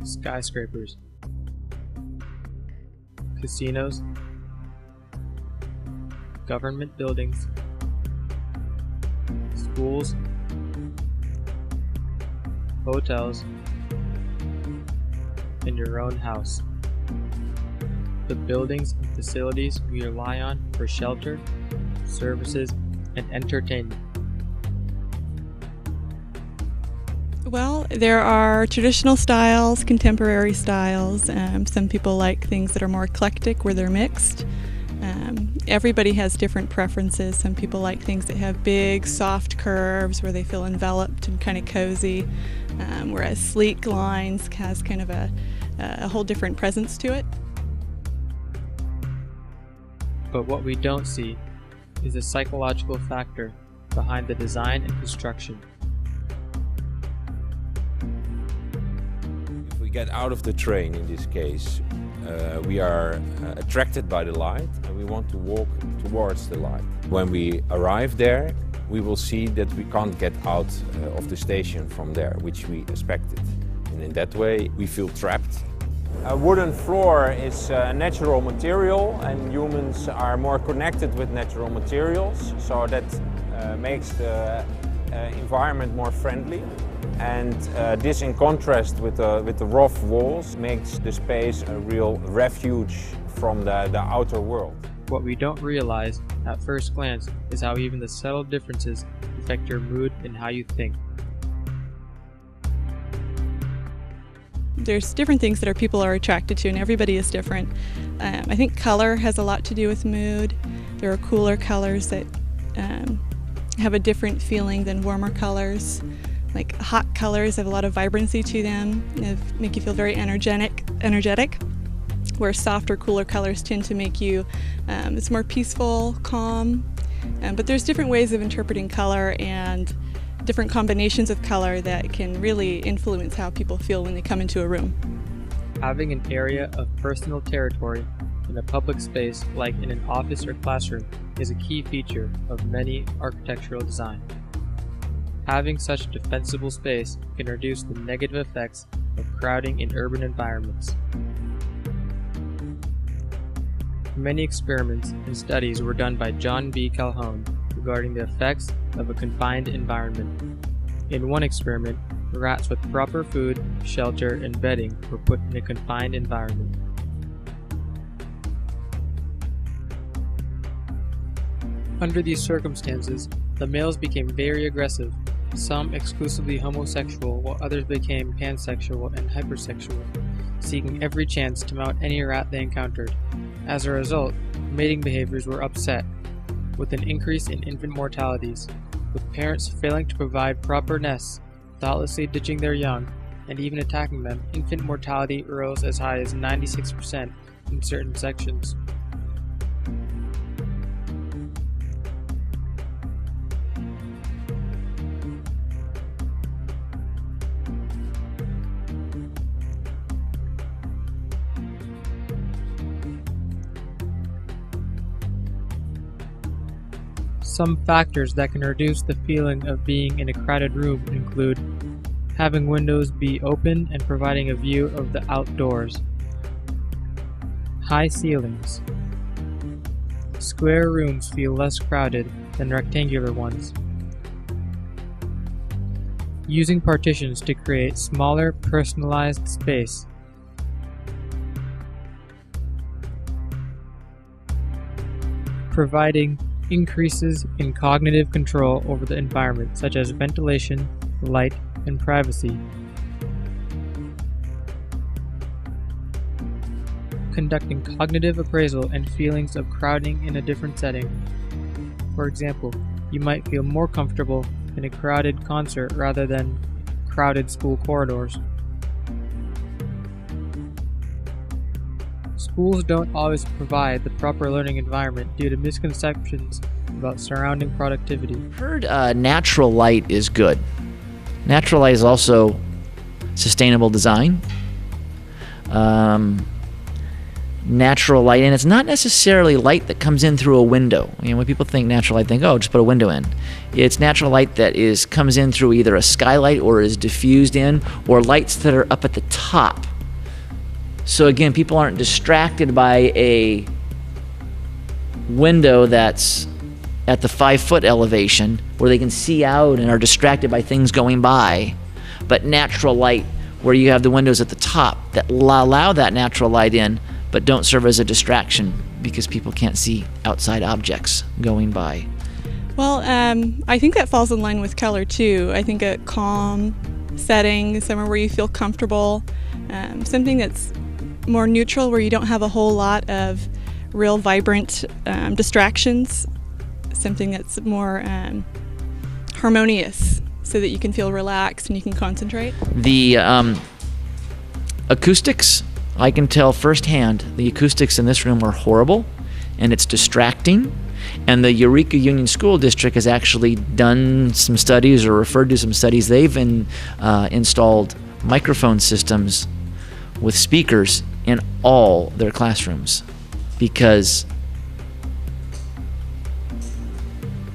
skyscrapers, casinos, government buildings, schools, hotels, and your own house. The buildings and facilities we rely on for shelter, services, and entertainment. Well, there are traditional styles, contemporary styles. Some people like things that are more eclectic, where they're mixed. Everybody has different preferences. Some people like things that have big, soft curves, where they feel enveloped and kind of cozy, whereas sleek lines has kind of a whole different presence to it. But what we don't see is the psychological factor behind the design and construction. If we get out of the train, in this case, we are attracted by the light and we want to walk towards the light. When we arrive there, we will see that we can't get out of the station from there, which we expected. And in that way, we feel trapped. A wooden floor is a natural material, and humans are more connected with natural materials, so that makes the environment more friendly. And this, in contrast with the rough walls, makes the space a real refuge from the outer world. What we don't realize at first glance is how even the subtle differences affect your mood and how you think. There's different things that people are attracted to, and everybody is different. I think color has a lot to do with mood. There are cooler colors that have a different feeling than warmer colors. Like hot colors have a lot of vibrancy to them, make you feel very energetic, where softer, cooler colors tend to make you, it's more peaceful, calm. But there's different ways of interpreting color and different combinations of color that can really influence how people feel when they come into a room. Having an area of personal territory in a public space, like in an office or classroom, is a key feature of many architectural design. Having such defensible space can reduce the negative effects of crowding in urban environments. Many experiments and studies were done by John B. Calhoun regarding the effects of a confined environment. In one experiment, rats with proper food, shelter, and bedding were put in a confined environment. Under these circumstances, the males became very aggressive, some exclusively homosexual, while others became pansexual and hypersexual, seeking every chance to mount any rat they encountered. As a result, mating behaviors were upset, with an increase in infant mortalities, with parents failing to provide proper nests, thoughtlessly ditching their young, and even attacking them. Infant mortality rose as high as 96% in certain sections. Some factors that can reduce the feeling of being in a crowded room include having windows be open and providing a view of the outdoors, high ceilings. Square rooms feel less crowded than rectangular ones. Using partitions to create smaller, personalized space. Providing increases in cognitive control over the environment, such as ventilation, light, and privacy. Conducting cognitive appraisal and feelings of crowding in a different setting. For example, you might feel more comfortable in a crowded concert rather than crowded school corridors. Schools don't always provide the proper learning environment due to misconceptions about surrounding productivity. Heard natural light is good. Natural light is also sustainable design. Natural light, and it's not necessarily light that comes in through a window. You know, when people think natural light, think, oh, just put a window in. It's natural light that comes in through either a skylight or is diffused in, or lights that are up at the top So again, people aren't distracted by a window that's at the 5-foot elevation where they can see out and are distracted by things going by, but natural light where you have the windows at the top that allow that natural light in but don't serve as a distraction because people can't see outside objects going by. Well, I think that falls in line with color too. I think a calm setting, somewhere where you feel comfortable, something that's more neutral where you don't have a whole lot of real vibrant distractions, something that's more harmonious so that you can feel relaxed and you can concentrate. The acoustics, I can tell firsthand, the acoustics in this room are horrible and it's distracting. And the Eureka Union School District has actually done some studies or referred to some studies. They've installed microphone systems with speakers in all their classrooms because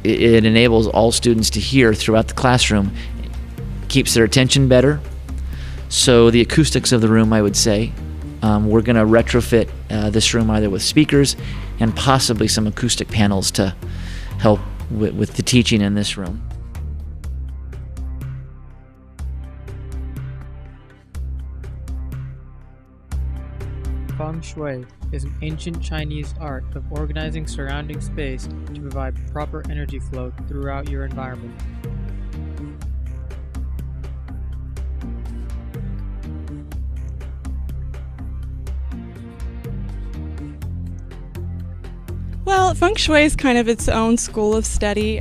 it enables all students to hear throughout the classroom, keeps their attention better. So the acoustics of the room, I would say, we're going to retrofit this room either with speakers and possibly some acoustic panels to help with the teaching in this room. Feng Shui is an ancient Chinese art of organizing surrounding space to provide proper energy flow throughout your environment. Well, Feng Shui is kind of its own school of study.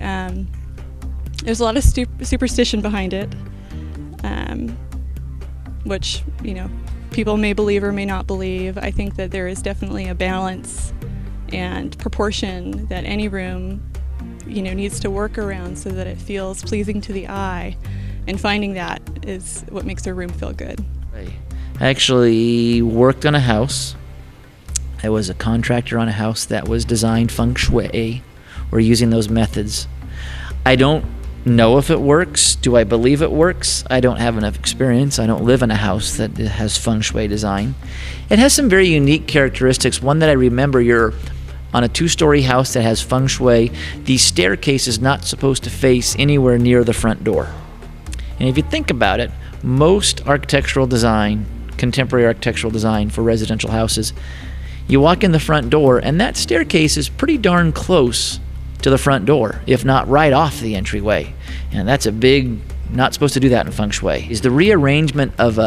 There's a lot of superstition behind it, which, people may believe or may not believe. I think that there is definitely a balance and proportion that any room, needs to work around so that it feels pleasing to the eye. And finding that is what makes a room feel good. I actually worked on a house. I was a contractor on a house that was designed Feng Shui. We're using those methods. I don't know if it works. Do I believe it works? I don't have enough experience. I don't live in a house that has Feng Shui design. It has some very unique characteristics. One that I remember, you're on a 2-story house that has Feng Shui. The staircase is not supposed to face anywhere near the front door. And if you think about it, most architectural design, contemporary architectural design for residential houses, you walk in the front door and that staircase is pretty darn close to the front door, if not right off the entryway. And that's a big, not supposed to do that in Feng Shui. Is the rearrangement of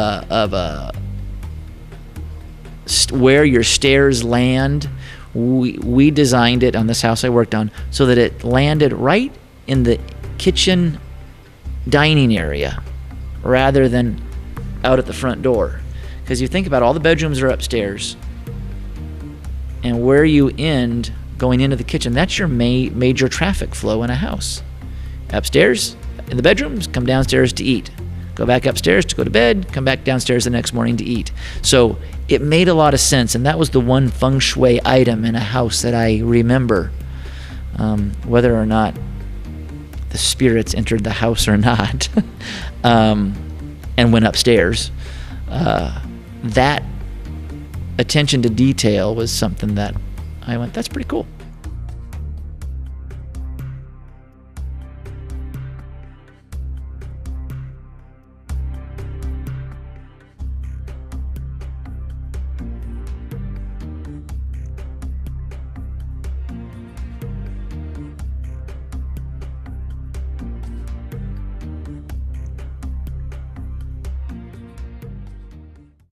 where your stairs land. We designed it on this house I worked on so that it landed right in the kitchen dining area rather than out at the front door. Because you think about all the bedrooms are upstairs, and where you end going into the kitchen, that's your major traffic flow in a house. Upstairs, in the bedrooms, come downstairs to eat. Go back upstairs to go to bed, come back downstairs the next morning to eat. So it made a lot of sense, and that was the one Feng Shui item in a house that I remember. Whether or not the spirits entered the house or not, and went upstairs, that attention to detail was something that I went, that's pretty cool.